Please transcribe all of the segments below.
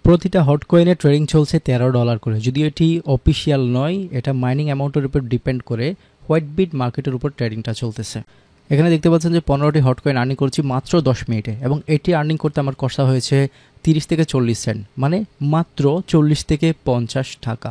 প্রতিটা hot কয়েনে trading চলছে $13 করে। যদিও এটি অফিসিয়াল নয়, এটা মাইনিং অ্যামাউন্টের উপর ডিপেন্ড করে হোয়াইটবিট মার্কেটের উপর ট্রেডিংটা চলতেছে। এখানে দেখতে পাচ্ছেন যে 15টি হট কয়েন আর্নিং করছি মাত্র 10 মিনিটে, এবং এটি আর্নিং করতে আমার খরচা হয়েছে 30 থেকে 40 সেন্ট, মানে মাত্র 40 থেকে 50 টাকা।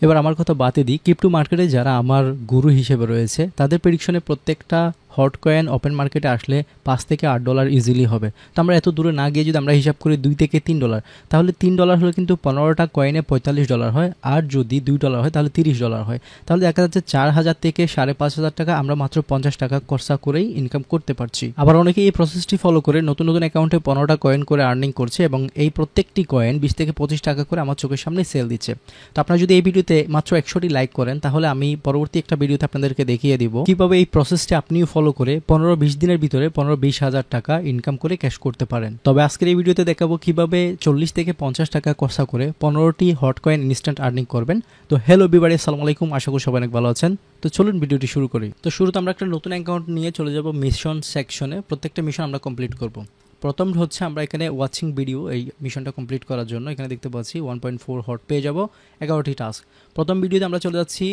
এবার আমার কথা বাদে দিই, ক্রিপ্টো মার্কেটে যারা আমার গুরু হিসেবে রয়েছে তাদের প্রেডিকশনে প্রত্যেকটা হট কয়েন ওপেন মার্কেটে আসলে $5 থেকে $8 ইজিলি হবে। তো আমরা এত দূরে না গিয়ে যদি আমরা হিসাব করি $2 থেকে $3, তাহলে $3 হলে কিন্তু 15টা কয়েনে $45 হয়, আর যদি $2 হয় তাহলে $30 হয়। তাহলে দেখা যাচ্ছে 4000 থেকে 5500 টাকা আমরা মাত্র 50 টাকা খরচা করেই ইনকাম করতে পারছি। আবার অনেকে এই প্রসেসটি ফলো করে নতুন নতুন অ্যাকাউন্টে 15টা কয়েন করে আর্নিং করছে, এবং এই প্রত্যেকটি কয়েন 20 থেকে 25 টাকা করে আমার চোখের সামনে সেল দিচ্ছে। তো আপনারা যদি এই ভিডিওতে মাত্র 100টি লাইক করেন, তাহলে আমি পরবর্তী একটা ভিডিওতে আপনাদেরকে দেখিয়ে দিব কিভাবে এই প্রসেসটি আপনিও ফলো করে 15-20 দিনের ভিতরে 15-20 হাজার টাকা ইনকাম করে ক্যাশ করতে পারেন। তবে আজকের এই ভিডিওতে দেখাবো কিভাবে 40 থেকে 50 টাকা খরচা করে 15টি হট কয়েন ইনস্ট্যান্ট আর্নিং করবেন। তো হ্যালো এভরিবডি, আসসালামু আলাইকুম, আশা করি সবাই অনেক ভালো আছেন। তো চলুন ভিডিওটি শুরু করি। তো শুরুতে আমরা একটা নতুন অ্যাকাউন্ট নিয়ে চলে যাব মিশন সেকশনে। প্রত্যেকটা মিশন আমরা কমপ্লিট করব। প্রথম হচ্ছে আমরা এখানে ওয়াচিং ভিডিও, এই মিশনটা কমপ্লিট করার জন্য এখানে দেখতে পাচ্ছি 1.4 হট পেয়ে যাব 11টি টাস্ক। প্রথম ভিডিওতে আমরা চলে যাচ্ছি,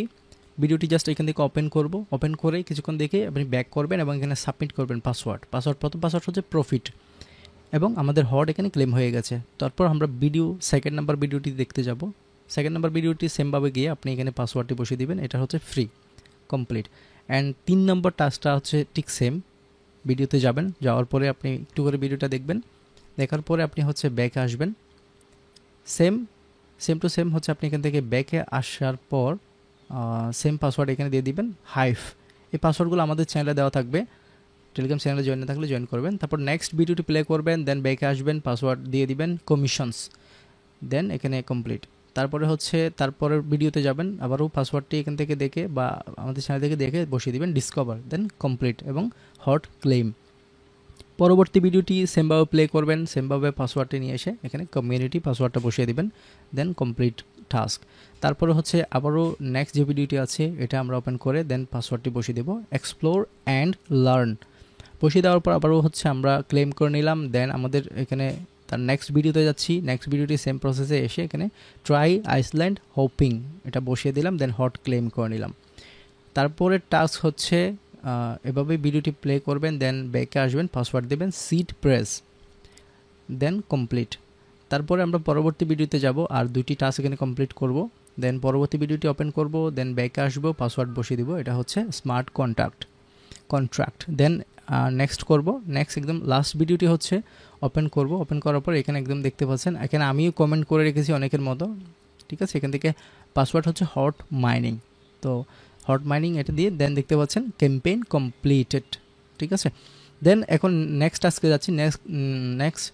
ভিডিওটি জাস্ট এখান থেকে ওপেন করব। ওপেন করে কিছুক্ষণ দেখে আপনি ব্যাক করবেন এবং এখানে সাবমিট করবেন পাসওয়ার্ড। প্রথম পাসওয়ার্ড হচ্ছে প্রফিট, এবং আমাদের হট এখানে ক্লেম হয়ে গেছে। তারপর আমরা সেকেন্ড নাম্বার ভিডিওটি দেখতে যাব। সেকেন্ড নাম্বার ভিডিওটি সেমভাবে গিয়ে আপনি এখানে পাসওয়ার্ডটি বসিয়ে দিবেন, এটা হচ্ছে ফ্রি, কমপ্লিট। অ্যান্ড 3 নম্বর টাস্কটা হচ্ছে ঠিক সেম, ভিডিওতে যাবেন, যাওয়ার পরে আপনি একটু করে ভিডিওটা দেখবেন, দেখার পরে আপনি হচ্ছে ব্যাকে আসবেন। সেম টু সেম হচ্ছে আপনি এখান থেকে ব্যাকে আসার পর সেম পাসওয়ার্ড এখানে দিয়ে দিবেন, হাইফ। এই পাসওয়ার্ডগুলো আমাদের চ্যানেলে দেওয়া থাকবে, টেলিগ্রাম চ্যানেলে জয়েন না থাকলে জয়েন করবেন। তারপর নেক্সট ভিডিওটি প্লে করবেন, দেন ব্যাকে আসবেন, পাসওয়ার্ড দিয়ে দিবেন কমিশনস, দেন এখানে কমপ্লিট। তারপরে হচ্ছে তারপরের ভিডিওতে যাবেন, আবারও পাসওয়ার্ডটি এখান থেকে দেখে বা আমাদের চ্যানেল থেকে দেখে বসিয়ে দিবেন ডিসকভার, দেন কমপ্লিট এবং হট ক্লেম। পরবর্তী ভিডিওটি সেমভাবে প্লে করবেন, সেমভাবে পাসওয়ার্ডটি নিয়ে এসে এখানে কমিউনিটি পাসওয়ার্ডটা বসিয়ে দিবেন, দেন কমপ্লিট টাস্ক। তারপরে হচ্ছে আবারও নেক্সট যে ভিডিওটি আছে এটা আমরা ওপেন করে দেন পাসওয়ার্ডটি বসিয়ে দেবো, এক্সপ্লোর অ্যান্ড লার্ন। বসিয়ে দেওয়ার পর আবারও হচ্ছে আমরা ক্লেম করে নিলাম। দেন আমাদের এখানে তার নেক্সট ভিডিওতে যাচ্ছি, নেক্সট ভিডিওটি সেম প্রসেসে এসে এখানে ট্রাই আইসল্যান্ড হোপিং এটা বসিয়ে দিলাম, দেন হট ক্লেম করে নিলাম। তারপরে টাস্ক হচ্ছে এভাবে ভিডিওটি প্লে করবেন, দেন ব্যাকে আসবেন, পাসওয়ার্ড দেবেন, সিট প্রেস, দেন কমপ্লিট। তারপরে আমরা পরবর্তী ভিডিওতে যাব, আর 2টি টাস্ক এখানে কমপ্লিট করব। দেন পরবর্তী ভিডিওটি ওপেন করব, দেন ব্যাকে আসবো, পাসওয়ার্ড বসিয়ে দিব, এটা হচ্ছে স্মার্ট কন্ট্রাক্ট। দেন নেক্সট করব। নেক্সট একদম লাস্ট ভিডিওটি হচ্ছে ওপেন করব। ওপেন করার পর এখানে একদম দেখতে পাচ্ছেন, এখানে আমিও কমেন্ট করে রেখেছি অনেকের মতো, ঠিক আছে। এখান থেকে পাসওয়ার্ড হচ্ছে হট মাইনিং, তো হট মাইনিং এটা দিয়ে দেন দেখতে পাচ্ছেন ক্যাম্পেইন কমপ্লিটেড, ঠিক আছে। দেন এখন নেক্সট টাস্কে যাচ্ছি। নেক্সট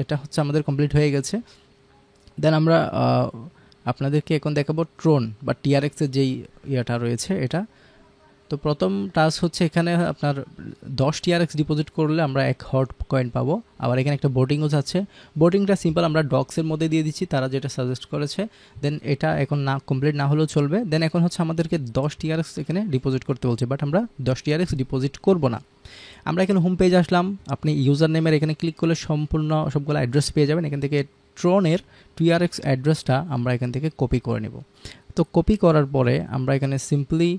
এটা হচ্ছে আমাদের কমপ্লিট হয়ে গেছে। দেন আমরা আপনাদেরকে এখন দেখাবো ট্রোন বা টিআরএক্সের যেই ইয়েটা রয়েছে এটা। তো প্রথম টাস্ক হচ্ছে এখানে আপনার 10 টিআরএক্স ডিপোজিট করলে আমরা 1 হট কয়েন পাবো। আবার এখানে একটা বোটিংও আছে। বোটিংটা সিম্পল, আমরা ডক্সের মধ্যে দিয়ে দিচ্ছি, তারা যেটা সাজেস্ট করেছে। দেন এটা এখন না কমপ্লিট না হলেও চলবে। দেন এখন হচ্ছে আমাদেরকে 10 টিআরএক্স এখানে ডিপোজিট করতে বলছে, বাট আমরা 10 টিআরএক্স ডিপোজিট করব না। আমরা এখানে হোম পেজ আসলাম, আপনি ইউজার নেমের এখানে ক্লিক করলে সম্পূর্ণ সবগুলো অ্যাড্রেস পেয়ে যাবেন। এখান থেকে ট্রনের টিআরএক্স অ্যাড্রেসটা আমরা এখান থেকে কপি করে নেব। তো কপি করার পরে আমরা এখানে সিম্পলি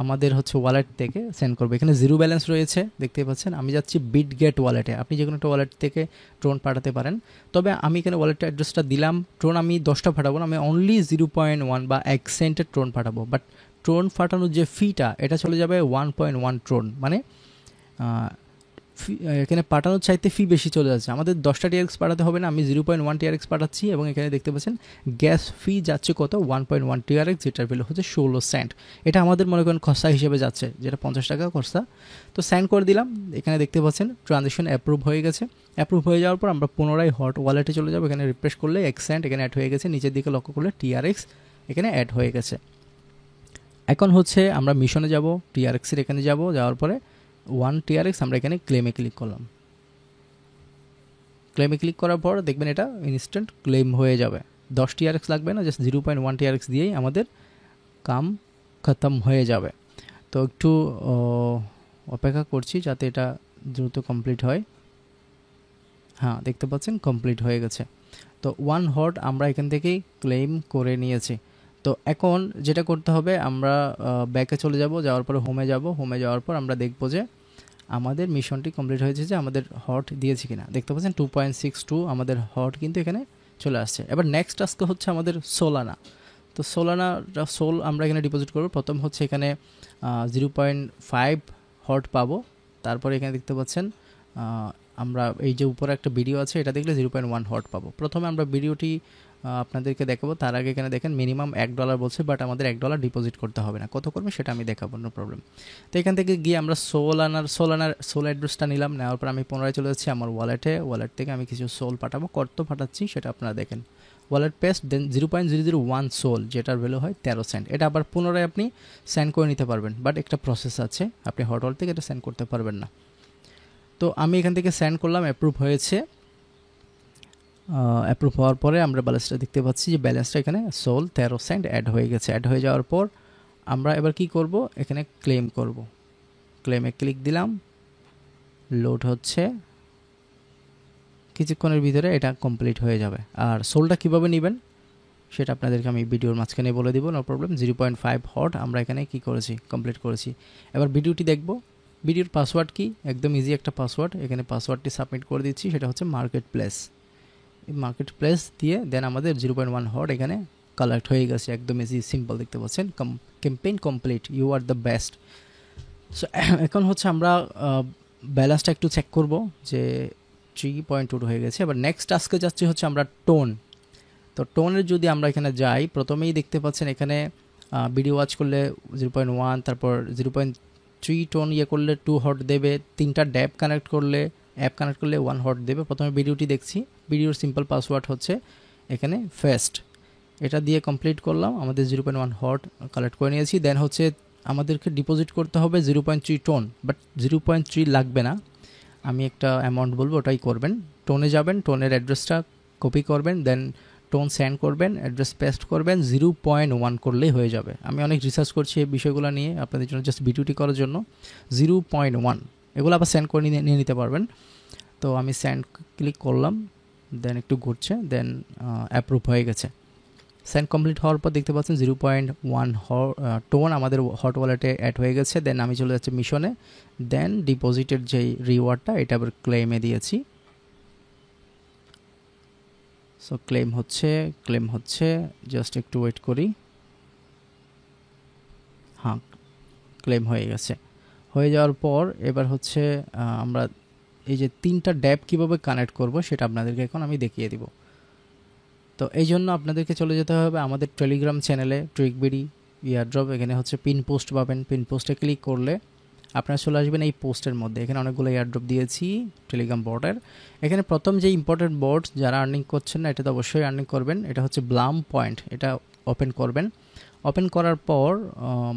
আমাদের হচ্ছে ওয়ালেট থেকে সেন্ড করবো। এখানে জিরো ব্যালেন্স রয়েছে দেখতে পাচ্ছেন। আমি যাচ্ছি বিটগেট ওয়ালেটে, আপনি যে কোনো একটা ওয়ালেট থেকে ট্রোন পাঠাতে পারেন। তবে আমি এখানে ওয়ালেটের অ্যাড্রেসটা দিলাম। ট্রোন আমি 10টা পাঠাবো না, আমি অনলি 0.1 বা 1 সেন্টের ট্রোন পাঠাবো। বাট ট্রোন পাঠানোর যে ফিটা এটা চলে যাবে 1.1 ট্রোন, মানে এখানে পাঠানোর চাইতে ফি বেশি চলে যাচ্ছে। আমাদের 10টা টিআরএক্স পাঠাতে হবে না, আমি 0.1 টিআরএক্স পাঠাচ্ছি, এবং এখানে দেখতে পাচ্ছেন গ্যাস ফি যাচ্ছে কত 1.1 টিআরএক্স, যেটার ভ্যালু হচ্ছে 16 সেন্ট। এটা আমাদের মনে করেন খরচা হিসেবে যাচ্ছে, যেটা 50 টাকা খরচা। তো সেন্ড করে দিলাম। এখানে দেখতে পাচ্ছেন ট্রানজ্যাকশন অ্যাপ্রুভ হয়ে গেছে। অ্যাপ্রুভ হয়ে যাওয়ার পর আমরা পুনরায় হট ওয়ালেটে চলে যাবো। এখানে রিফ্রেশ করলে 1 সেন্ট এখানে অ্যাড হয়ে গেছে, নিচের দিকে লক্ষ্য করলে টিআরএক্স এখানে অ্যাড হয়ে গেছে। এখন হচ্ছে আমরা মিশনে যাব, টিআরএক্সের এখানে যাওয়ার পরে 1 টিআরএক্স আমরা এখানে ক্লেমে ক্লিক করলাম। ক্লেমে ক্লিক করার পর দেখবেন এটা ইনস্ট্যান্ট ক্লেম হয়ে যাবে। 10 টিআরএক্স লাগবে না, জাস্ট 0.1 টিআরএক্স দিয়েই আমাদের কাম খতম হয়ে যাবে। তো একটু অপেক্ষা করছি যাতে এটা দ্রুত কমপ্লিট হয়। হ্যাঁ, দেখতে পাচ্ছেন কমপ্লিট হয়ে গেছে। তো তো 1 হট আমরা এখান থেকেই ক্লেম করে নিয়েছি। তো এখন যেটা করতে হবে, আমরা ব্যাকে চলে যাব, যাওয়ার পরে হোমে যাব। হোমে যাওয়ার পর আমরা দেখব যে আমাদের মিশনটি কমপ্লিট হয়েছে, যে আমাদের হট দিয়েছে কিনা। দেখতে পাচ্ছেন 2.62 আমাদের হট কিন্তু এখানে চলে আসছে। এবার নেক্সট টাস্ক হচ্ছে আমাদের সোলানা। তো সোল আমরা এখানে ডিপোজিট করব। প্রথম হচ্ছে এখানে 0.5 হট পাবো। তারপরে এখানে দেখতে পাচ্ছেন আমরা এই যে উপরে একটা ভিডিও আছে, এটা দেখলে 0.1 হট পাবো। প্রথমে আমরা ভিডিওটি আপনাদেরকে দেখাবো, তার আগে এখানে দেখেন মিনিমাম $1 বলছে, বাট আমাদের $1 ডিপোজিট করতে হবে না। কত করবে সেটা আমি দেখাবো, নো প্রবলেম। তো এখান থেকে গিয়ে আমরা সোল অ্যাড্রেসটা নিলাম। নেওয়ার পর আমি পুনরায় চলে যাচ্ছি আমার ওয়ালেট থেকে আমি কিছু সোল পাঠাবো। কত পাঠাচ্ছি সেটা আপনারা দেখেন। ওয়ালেট পেস্ট, দেন 0.001 সোল, যেটার ভ্যালু হয় 13 সেন্ট। এটা আবার পুনরায় আপনি সেন্ড করে নিতে পারবেন, বাট একটা প্রসেস আছে, আপনি হট ওয়ালেট থেকে এটা সেন্ড করতে পারবেন না। তো আমি এখান থেকে সেন্ড করলাম, অ্যাপ্রুভ হয়েছে। অ্যাপ্রুভ হওয়ার পরে আমরা ব্যালেন্সটা দেখতে পাচ্ছি, যে ব্যালেন্সটা এখানে সোল 13 সেন্ট অ্যাড হয়ে গেছে। অ্যাড হয়ে যাওয়ার পর আমরা এবার কি করব, এখানে ক্লেম করব। ক্লেমে ক্লিক দিলাম, লোড হচ্ছে, কিছুক্ষণের ভিতরে এটা কমপ্লিট হয়ে যাবে। আর সোলটা কিভাবে নেবেন সেটা আপনাদেরকে আমি ভিডিওর মাঝখানে বলে দিব, নো প্রবলেম। 0.5 হট আমরা এখানে কি করেছি, কমপ্লিট করেছি। এবার ভিডিওটি দেখব। ভিডিওর পাসওয়ার্ড কি, একদম ইজি একটা পাসওয়ার্ড। এখানে পাসওয়ার্ডটি সাবমিট করে দিচ্ছি, সেটা হচ্ছে মার্কেট প্লেস। এই মার্কেট প্লেস দিয়ে দেন আমাদের 0.1 হট এখানে কালেক্ট হয়ে গেছে, একদম ইজি সিম্পল। দেখতে পাচ্ছেন campaign complete, you are the best. So এখন হচ্ছে আমরা ব্যালেন্সটা একটু চেক করব, যে 3.2 হয়ে গেছে। এবার নেক্সট টাস্কে যাচ্ছি হচ্ছে আমরা টোন। তো টোনের যদি আমরা এখানে যাই, প্রথমেই দেখতে পাচ্ছেন এখানে ভিডিও ওয়াচ করলে 0.1, তারপর 0.3 টোন করলে 2 হট দেবে। 3টা ড্যাপ কানেক্ট করলে 1 হট দেবে। প্রথমে ভিডিওটি দেখছি, ভিডিওর সিম্পল পাসওয়ার্ড হচ্ছে এখানে ফার্স্ট। এটা দিয়ে কমপ্লিট করলাম, আমাদের 0.1 হট কালেক্ট করে নিয়েছি। দেন হচ্ছে আমাদেরকে ডিপোজিট করতে হবে 0.3 টোন, বাট 0.3 লাগবে না, আমি একটা অ্যামাউন্ট বলবো, ওটাই করবেন। টোনে যাবেন, টোনের অ্যাড্রেসটা কপি করবেন, দেন টোন সেন্ড করবেন, অ্যাড্রেস পেস্ট করবেন, 0.1 করলেই হয়ে যাবে। আমি অনেক রিসার্চ করছি এই বিষয়গুলো নিয়ে আপনাদের জন্য, জাস্ট ভিডিওটি করার জন্য। 0.1 এগুলো আবার সেন্ড করে নিয়ে নিতে পারবেন। তো আমি সেন্ড ক্লিক করলাম, দেন একটু ঘুরছে, দেন অ্যাপ্রুভ হয়ে গেছে। সেন্ড কমপ্লিট হওয়ার পর দেখতে পাচ্ছেন 0.1 টোন আমাদের হট ওয়ালেটে অ্যাড হয়ে গেছে। দেন আমি চলে যাচ্ছি মিশনে, দেন ডিপোজিটের যেই রিওয়ার্ডটা এটা আবার ক্লেমে দিয়েছি। সো ক্লেম হচ্ছে, জাস্ট একটু ওয়েট করি। হ্যাঁ, ক্লেম হয়ে গেছে। হয়ে যাওয়ার পর এবার হচ্ছে আমরা এই যে 3টা ড্যাপ কীভাবে কানেক্ট করব সেটা আপনাদেরকে এখন আমি দেখিয়ে দিব। তো এই জন্য আপনাদেরকে চলে যেতে হবে আমাদের টেলিগ্রাম চ্যানেলে, ট্রিকবিডি ইয়ারড্রপ। এখানে হচ্ছে পিন পোস্ট পাবেন, পিন পোস্টে ক্লিক করলে আপনারা চলে আসবেন এই পোস্টের মধ্যে। এখানে অনেকগুলো ইয়ারড্রপ দিয়েছি টেলিগ্রাম বটের। এখানে প্রথম যে ইম্পর্টেন্ট বোর্ড, যারা আর্নিং করছেন না, এটা তো অবশ্যই আর্নিং করবেন। এটা হচ্ছে ব্লাম পয়েন্ট, এটা ওপেন করবেন। ওপেন করার পর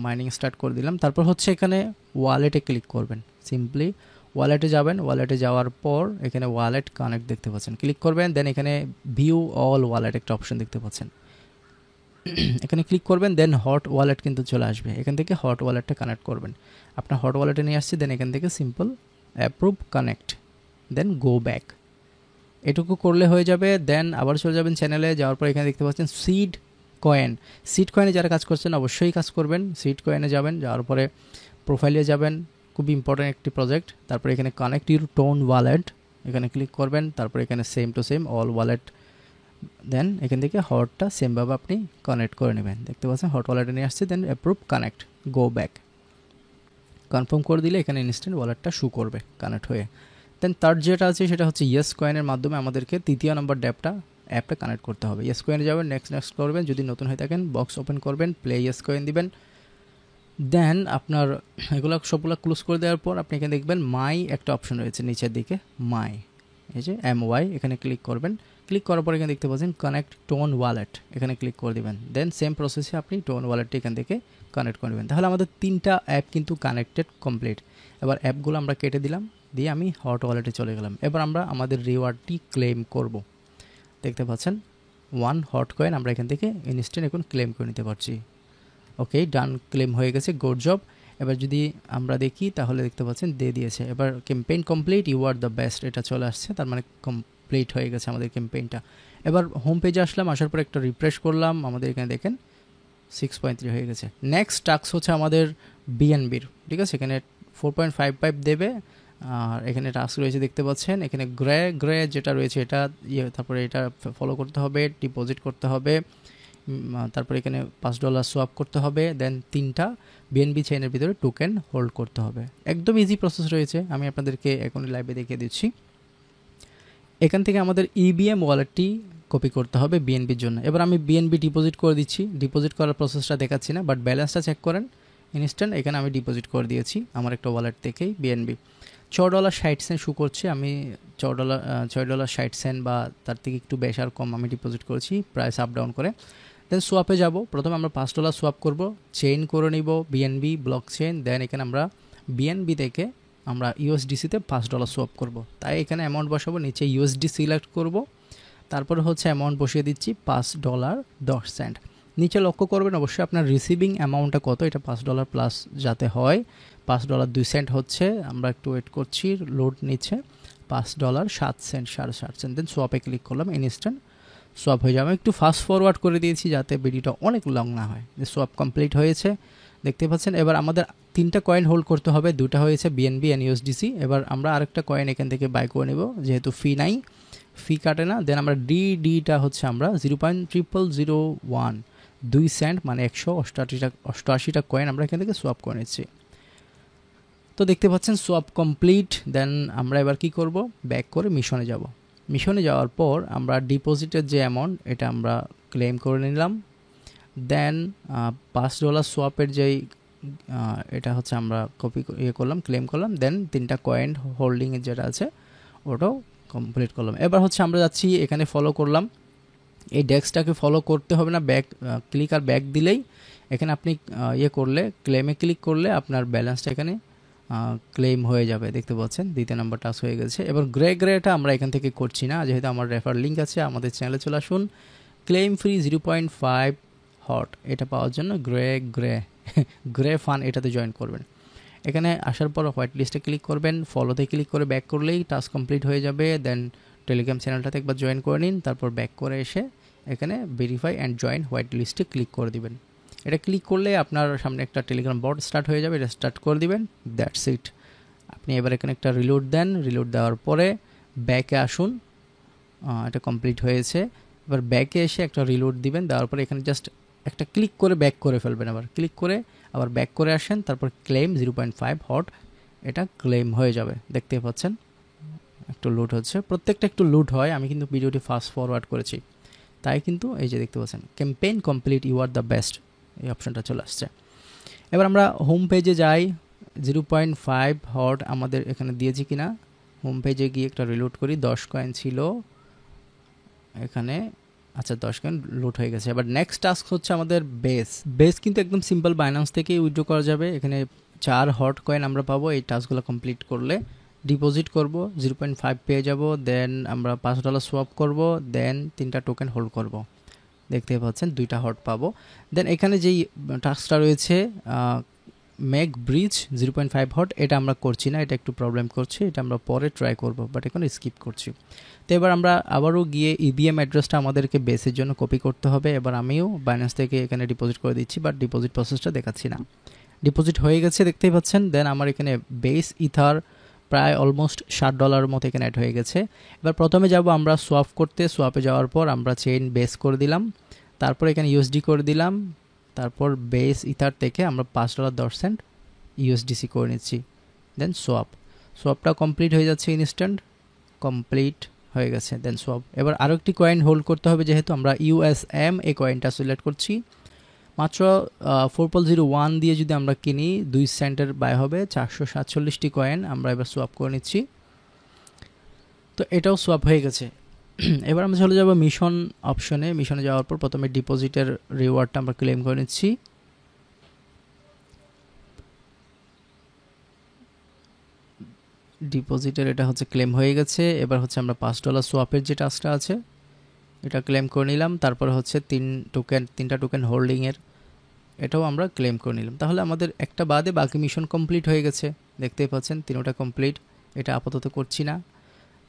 মাইনিং স্টার্ট করে দিলাম। তারপর হচ্ছে এখানে ওয়ালেটে ক্লিক করবেন, সিম্পলি ওয়ালেটে যাবেন। ওয়ালেটে যাওয়ার পর এখানে ওয়ালেট কানেক্ট দেখতে পাচ্ছেন, ক্লিক করবেন। দেন এখানে ভিউ অল ওয়ালেট একটা অপশন দেখতে পাচ্ছেন, এখানে ক্লিক করবেন। দেন হট ওয়ালেট কিন্তু চলে আসবে, এখান থেকে হট ওয়ালেটটা কানেক্ট করবেন। আপনার হট ওয়ালেটে নিয়ে আসছি, দেন এখান থেকে সিম্পল অ্যাপ্রুভ কানেক্ট, দেন গো ব্যাক, এটুকু করলে হয়ে যাবে। দেন আবার চলে যাবেন চ্যানেলে, যাওয়ার পর এখানে দেখতে পাচ্ছেন সিড কয়েনে যারা কাজ করছেন অবশ্যই কাজ করবেন। সিড কয়েনে যাবেন, যাওয়ার পরে প্রোফাইলে যাবেন, খুব ইম্পর্ট্যান্ট একটি প্রজেক্ট। তারপরে এখানে কানেক্ট ইউর টোন ওয়ালেট, এখানে ক্লিক করবেন। তারপরে এখানে same to same all wallet, then এখান থেকে হটটা সেমভাবে আপনি কানেক্ট করে নেবেন। দেখতে পাচ্ছেন হট ওয়ালেটে নিয়ে আসছে, then approve connect, go back, confirm করে দিলে এখানে ইনস্ট্যান্ট ওয়ালেটটা শো করবে কানেক্ট হয়ে। দেন থার্ড যেটা আছে সেটা হচ্ছে ইয়েস কয়েনের মাধ্যমে আমাদেরকে 3য় নম্বর অ্যাপটা কানেক্ট করতে হবে। ইয়েস কয়েনে যাবেন, নেক্সট করবেন, যদি নতুন হয়ে থাকেন বক্স ওপেন করবেন, প্লে ইয়েস কয়েন দিবেন। দেন আপনার এগুলো সবগুলো ক্লোজ করে দেওয়ার পর আপনি এখানে দেখবেন মাই একটা অপশন রয়েছে নিচের দিকে, মাই, এই যে MY, এখানে ক্লিক করবেন। ক্লিক করার পর এখানে দেখতে পাচ্ছেন কানেক্ট টোন ওয়ালেট, এখানে ক্লিক করে দেবেন। দেন সেম প্রসেসে আপনি টোন ওয়ালেটটি এখান থেকে কানেক্ট করে নেবেন। তাহলে আমাদের 3টা অ্যাপ কিন্তু কানেক্টেড কমপ্লিট। এবার অ্যাপগুলো আমরা কেটে দিলাম, দিয়ে আমি হট ওয়ালেটে চলে গেলাম। এবার আমরা আমাদের রিওয়ার্ডটি ক্লেম করব। দেখতে পাচ্ছেন 1 হট কয়েন আমরা এখান থেকে ইনস্ট্যান্ট এখন ক্লেম করে নিতে পারছি। ওকে, ডান, ক্লেম হয়ে গেছে, গুড জব। এবার যদি আমরা দেখি তাহলে দেখতে পাচ্ছেন দিয়ে দিয়েছে। এবার campaign complete, you are the best, এটা চলে আসছে, তার মানে কমপ্লিট হয়ে গেছে আমাদের ক্যাম্পেইনটা। এবার হোম পেজে আসলাম, আসার পর একটা রিফ্রেশ করলাম, আমাদের এখানে দেখেন 6.3 হয়ে গেছে। নেক্সট টাস্ক হচ্ছে আমাদের বিএনবির, ঠিক আছে, এখানে 4.55 দেবে। আর এখানে টাস্ক রয়েছে দেখতে পাচ্ছেন, এখানে গ্রে যেটা রয়েছে এটা তারপরে এটা ফলো করতে হবে, ডিপোজিট করতে হবে, তারপরে এখানে $5 সোয়াপ করতে হবে, দেন 3টা বিএনবি চেইনের ভিতরে টোকেন হোল্ড করতে হবে। একদম ইজি প্রসেস রয়েছে, আমি আপনাদেরকে এখন লাইভে দেখিয়ে দিচ্ছি। এখান থেকে আমাদের ইবিএম ওয়ালেটটি কপি করতে হবে বিএনবির জন্য। এবার আমি বিএনবি ডিপোজিট করে দিচ্ছি, ডিপোজিট করার প্রসেসটা দেখাচ্ছি না, বাট ব্যালেন্সটা চেক করেন ইনস্ট্যান্ট। এখানে আমি ডিপোজিট করে দিয়েছি আমার একটা ওয়ালেট থেকেই বিএনবি। $6.60 শু করছে, আমি $6.60 বা তার থেকে একটু বেশি আর কম আমি ডিপোজিট করেছি, প্রাইস আপ ডাউন করে। দেন সোয়াপে যাব, প্রথমে আমরা $5 সোয়াপ করব, চেইন করে নিব বিএনবি ব্লক চেইন। দেন এখানে আমরা বিএনবি থেকে আমরা ইউএসডিসিতে $5 সোয়াপ করব। তাই এখানে অ্যামাউন্ট বসাবো, নিচে ইউএসডি সিলেক্ট করব, তারপরে হচ্ছে অ্যামাউন্ট বসিয়ে দিচ্ছি $5.10। নিচে লক্ষ্য করবেন অবশ্যই আপনার রিসিভিং অ্যামাউন্টটা কত, এটা $5 প্লাস যাতে হয়। $5.02 হচ্ছে, আমরা একটু ওয়েট করছি, লোড নিচ্ছে। $5.07, $0.60। দেন সোয়াপে ক্লিক করলাম, ইনস্ট্যান্ট সোয়াপ হয়ে যাবে। একটু ফাস্ট ফরওয়ার্ড করে দিয়েছি যাতে ভিডিওটা অনেক লং না হয়। যে সোয়াপ কমপ্লিট হয়েছে দেখতে পাচ্ছেন। এবার আমাদের 3টা কয়েন হোল্ড করতে হবে, 2টা হয়েছে বিএনবি অ্যান্ড ইউএসডিসি। এবার আমরা আরেকটা কয়েন এখান থেকে বাই করে নেব, যেহেতু ফি নাই, ফি কাটে না। দেন আমরা ডিটা হচ্ছে আমরা 0.0001 2 সেন্ট মানে 188টা কয়েন আমরা এখান থেকে সোয়াপ করে নিচ্ছি। তো দেখতে পাচ্ছেন সোয়াপ কমপ্লিট। দেন আমরা এবার কি করব, ব্যাক করে মিশনে যাব। মিশনে যাওয়ার পর আমরা ডিপোজিটের যে অ্যামাউন্ট এটা আমরা ক্লেম করে নিলাম। দেন $5 সোয়াপের যেই এটা হচ্ছে আমরা কপি করলাম, ক্লেম করলাম। দেন 3টা কয়েন হোল্ডিংয়ের যেটা আছে ওটাও কমপ্লিট করলাম। এবার হচ্ছে আমরা যাচ্ছি, এখানে ফলো করলাম, এই ডেস্কটাকে ফলো করতে হবে না, ব্যাক ক্লিক আর ব্যাক দিলেই এখানে আপনি করলে ক্লেমে ক্লিক করলে আপনার ব্যালেন্সটা এখানে ক্লেম হয়ে যাবে। দেখতে পাচ্ছেন 2 নম্বর টাস্ক হয়ে গেছে। এবার গ্রেটা আমরা এখান থেকে করছি না, যেহেতু আমার রেফার লিঙ্ক আছে। আমাদের চ্যানেলে চলে আসুন, ক্লেম ফ্রি 0.5 হট এটা পাওয়ার জন্য গ্রে ফান এটাতে জয়েন করবেন। এখানে আসার পর হোয়াইট লিস্টে ক্লিক করবেন, ফলোতে ক্লিক করে ব্যাক করলেই টাস্ক কমপ্লিট হয়ে যাবে। দেন টেলিগ্রাম চ্যানেলটাতে একবার জয়েন করে নিন, তারপর ব্যাক করে এসে এখানে ভেরিফাই অ্যান্ড জয়েন হোয়াইট লিস্টে ক্লিক করে দিবেন। এটা ক্লিক করলে আপনার সামনে একটা টেলিগ্রাম বট স্টার্ট হয়ে যাবে, এটা স্টার্ট করে দিবেন। That's it. আপনি এবার এখানে একটা রিলোড দেন, রিলোড দেওয়ার পরে ব্যাকে আসুন, এটা কমপ্লিট হয়েছে। এবার ব্যাকে এসে একটা রিলোড দিবেন, দেওয়ার পরে এখানে জাস্ট একটা ক্লিক করে ব্যাক করে ফেলবেন। আবার ক্লিক করে আবার ব্যাক করে আসেন, তারপর ক্লেম 0.5 হট এটা ক্লেম হয়ে যাবে। দেখতে পাচ্ছেন একটু লুট হচ্ছে, প্রত্যেকটা একটু লুট হয়। আমি কিন্তু ভিডিওটি ফাস্ট ফরওয়ার্ড করেছি, তাই কিন্তু এই যে দেখতে পাচ্ছেন campaign complete, you are the best, এই অপশনটা চলে আসছে। এবার আমরা হোম পেজে যাই, 0.5 হট আমাদের এখানে দিয়েছি কিনা, হোম পেজে গিয়ে একটা রিলোড করি। 10 কয়েন ছিল এখানে, আচ্ছা 10 কয়েন লুট হয়ে গেছে। এবার নেক্সট টাস্ক হচ্ছে আমাদের বেস কিন্তু একদম সিম্পল, বাইন্যান্স থেকেই উইথড্র করা যাবে। এখানে 4 হট কয়েন আমরা পাবো এই টাস্কগুলো কমপ্লিট করলে। ডিপোজিট করব, 0.5 পেয়ে যাব। দেন আমরা $5 সোয়াপ করব, দেন 3টা টোকেন হোল্ড করব। দেখতে পাচ্ছেন 2টা হট পাবো। দেন এখানে যেই টাস্কটা রয়েছে মেক ব্রিজ 0.5 হট, এটা আমরা করছি না, এটা একটু প্রবলেম করছে, এটা আমরা পরে ট্রাই করব, বাট এখন স্কিপ করছি। তো এবার আমরা আবারও গিয়ে ইবিএম অ্যাড্রেসটা আমাদেরকে বেসের জন্য কপি করতে হবে। এবার আমিও বাইন্যান্স থেকে এখানে ডিপোজিট করে দিচ্ছি, বাট ডিপোজিট প্রসেসটা দেখাচ্ছি না। ডিপোজিট হয়ে গেছে দেখতেই পাচ্ছেন। দেন আমার এখানে বেস ইথার প্রায় অলমোস্ট $60 মতো এখানে অ্যাড হয়ে গেছে। এবার প্রথমে যাব আমরা সোয়াপ করতে, সোয়াপে যাওয়ার পর আমরা চেইন বেস করে দিলাম, তারপর এখানে ইউএসডি করে দিলাম, তারপর বেস ইথার থেকে আমরা $5.10 ইউএসডিসি করে নিচ্ছি। দেন সোয়াপটা কমপ্লিট হয়ে যাচ্ছে, ইনস্ট্যান্ট কমপ্লিট হয়ে গেছে। দেন সোয়াপ। এবার আরও একটি কয়েন হোল্ড করতে হবে, যেহেতু আমরা ইউএসএম এই কয়েনটা সিলেক্ট করছি। মাত্র 4001 দিয়ে যদি আমরা কিনি 2 সেন্টের বাই হবে 447টি কয়েন। আমরা এবার সোয়াপ করে নিচ্ছি, তো এটাও সোয়াপ হয়ে গেছে। এবার আমরা চলে যাব মিশন অপশনে। মিশনে যাওয়ার পর প্রথমে ডিপোজিটের রিওয়ার্ডটা আমরা ক্লেম করে নিচ্ছি। ডিপোজিটের এটা হচ্ছে ক্লেম হয়ে গেছে। এবার হচ্ছে আমরা $5 সোয়াপের যে টাস্কটা আছে এটা ক্লেম করে নিলাম। তারপর হচ্ছে 3টা টোকেন হোল্ডিংয়ের এটাও আমরা ক্লেম করে নিলাম। তাহলে আমাদের একটা বাদে বাকি মিশন কমপ্লিট হয়ে গেছে। দেখতেই পাচ্ছেন 3টা কমপ্লিট। এটা আপাতত করছি না।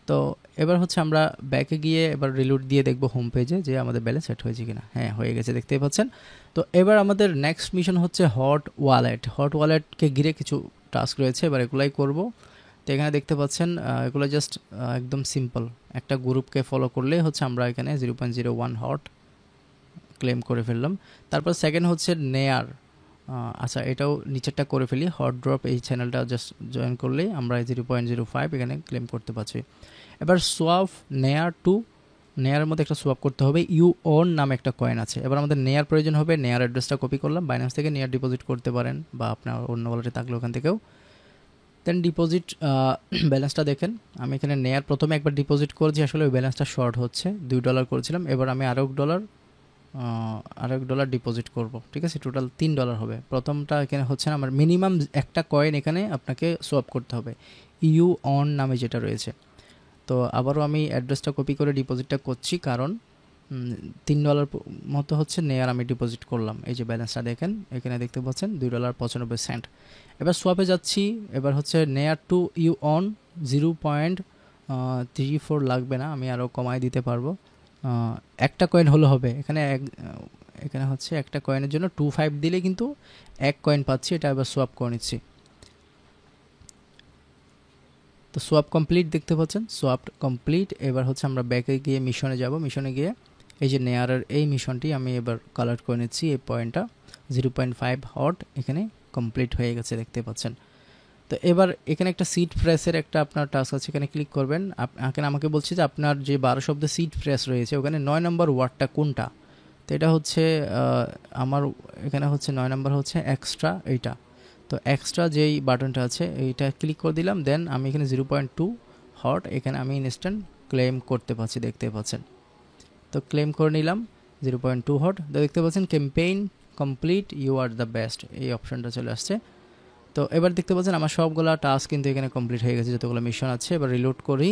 তো এবার হচ্ছে আমরা ব্যাকে গিয়ে এবার রিলোড দিয়ে দেখব হোম পেজে যে আমাদের ব্যালেন্স সেট হয়েছে কিনা। হ্যাঁ, হয়ে গেছে, দেখতেই পাচ্ছেন। তো এবার আমাদের নেক্সট মিশন হচ্ছে হট ওয়ালেটকে ঘিরে কিছু টাস্ক রয়েছে, এবার এগুলাই করব। তো এখানে দেখতে পাচ্ছেন এগুলো জাস্ট একদম সিম্পল, একটা গ্রুপকে ফলো করলেই হচ্ছে আমরা এখানে 0.01 হট ক্লেম করে ফেললাম। তারপর সেকেন্ড হচ্ছে নেয়ার, আচ্ছা এটাও নিচেরটা করে ফেলি, হট ড্রপ এই চ্যানেলটা জাস্ট জয়েন করলেই আমরা 0.05 এখানে ক্লেম করতে পারছি। এবার সোয়াপ নেয়ারের মধ্যে একটা সোয়াপ করতে হবে, ইউ ওন নামে একটা কয়েন আছে। এবার আমাদের নেয়ার প্রয়োজন হবে, নেয়ার অ্যাড্রেসটা কপি করলাম, বাইন্যান্স থেকে নেয়ার ডিপোজিট করতে পারেন বা আপনার অন্য ওয়ালেটে থাকলে ওখান থেকেও। দেন ডিপোজিট ব্যালেন্সটা দেখেন, আমি এখানে নেয়ার প্রথমে একবার ডিপোজিট করেছি, আসলে ওই ব্যালেন্সটা শর্ট হচ্ছে, $2 করেছিলাম। এবার আমি আরও $1 ডিপোজিট করব, ঠিক আছে, টোটাল $3 হবে। প্রথমটা এখানে হচ্ছে না, আমার মিনিমাম একটা কয়েন এখানে আপনাকে সোয়াপ করতে হবে, ইউ অন নামে যেটা রয়েছে। তো আবারও আমি অ্যাড্রেসটা কপি করে ডিপোজিটটা করছি, কারণ $3 মতো হচ্ছে নেয়ার আমি ডিপোজিট করলাম। এই যে ব্যালেন্সটা দেখেন, এখানে দেখতে পাচ্ছেন $2.95। এবার সোয়াপে যাচ্ছি, এবার হচ্ছে নেয়ার টু ইউ অন 0.34 লাগবে না, আমি আরও কমায় দিতে পারবো, একটা কয়েন হলে হবে। এখানে হচ্ছে একটা কয়েনের জন্য 25 দিলে কিন্তু এক কয়েন পাচ্ছি, এটা এবার সোয়াপ করে নিচ্ছি। তো সোয়াপ কমপ্লিট, দেখতে পাচ্ছেন সোয়াপ কমপ্লিট। এবার হচ্ছে আমরা ব্যাকে গিয়ে মিশনে যাব, মিশনে গিয়ে এই যে নেয়ারের এই মিশনটি আমি এবার কালেক্ট করে নিচ্ছি, এই পয়েন্টটা 0.5 হট এখানে কমপ্লিট হয়ে গেছে, দেখতে পাচ্ছেন। তো এবার এখানে একটা সিট প্রেসের একটা আপনার টাস্ক আছে, এখানে ক্লিক করবেন। এখানে আমাকে বলছে যে আপনার যে 12 শব্দের সিট প্রেস রয়েছে ওখানে 9 নম্বর ওয়ার্ডটা কোনটা। তো এটা হচ্ছে আমার এখানে হচ্ছে 9 নম্বর হচ্ছে এক্সট্রা, এইটা। তো এক্সট্রা যেই বাটনটা আছে এইটা ক্লিক করে দিলাম, দেন আমি এখানে 0.2 হট এখানে আমি ইনস্ট্যান্ট ক্লেম করতে পারছি, দেখতে পাচ্ছেন। তো ক্লেম করে নিলাম 0.2 হট। তো দেখতে পাচ্ছেন campaign complete, you are the best, এই অপশানটা চলে আসছে। তো এবার দেখতে পাচ্ছেন আমার সবগুলো টাস্ক কিন্তু এখানে কমপ্লিট হয়ে গেছে, যতগুলো মিশন আছে। এবার রিলোড করি,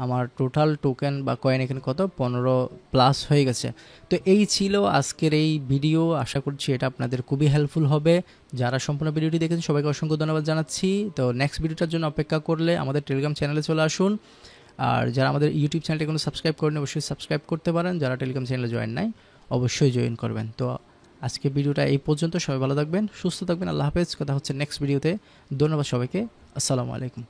আমার টোটাল টোকেন বা কয়েন এখানে কত 15+ হয়ে গেছে। তো এই ছিল আজকের এই ভিডিও, আশা করছি এটা আপনাদের খুবই হেল্পফুল হবে। যারা সম্পূর্ণ ভিডিওটি দেখেছেন সবাইকে অসংখ্য ধন্যবাদ জানাচ্ছি। তো নেক্সট ভিডিওটার জন্য অপেক্ষা করলে আমাদের টেলিগ্রাম চ্যানেলে চলে আসুন, আর যারা আমাদের ইউটিউব চ্যানেলটি কোনো সাবস্ক্রাইব করেন অবশ্যই সাবস্ক্রাইব করতে পারেন, যারা টেলিগ্রাম চ্যানেলে জয়েন নাই অবশ্যই জয়েন করবেন। তো আজকে ভিডিওটা এই পর্যন্ত, সবাই ভালো থাকবেন, সুস্থ থাকবেন, আল্লাহ হাফেজ। কথা হচ্ছে নেক্সট ভিডিওতে। ধন্যবাদ সবাইকে, আসসালামু আলাইকুম।